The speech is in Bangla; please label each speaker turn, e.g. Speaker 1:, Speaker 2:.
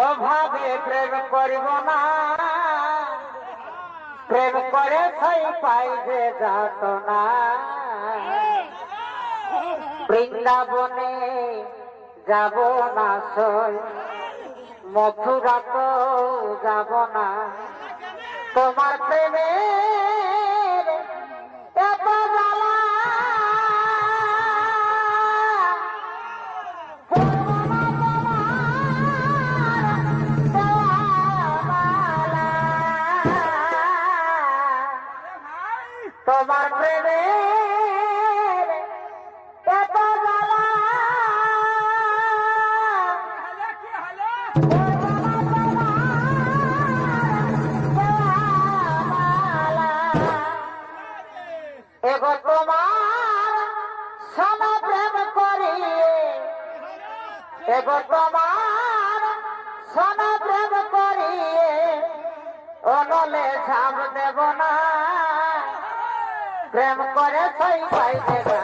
Speaker 1: অভাবে প্রেম করিব না, প্রেম করে সেই পাইবে যাত না। বৃন্দাবনে যাব না সই, মথুরা তো যাব না। তোমার প্রেমের এত জ্বালা তোমার প্রেমের এত জ্বালা এগো তোমার সানা প্রেম করিয়ে, এগো তোমার সানা প্রেম করিয়ে অনলে ঝাম দেব না। প্রেম করে সেই পাইবে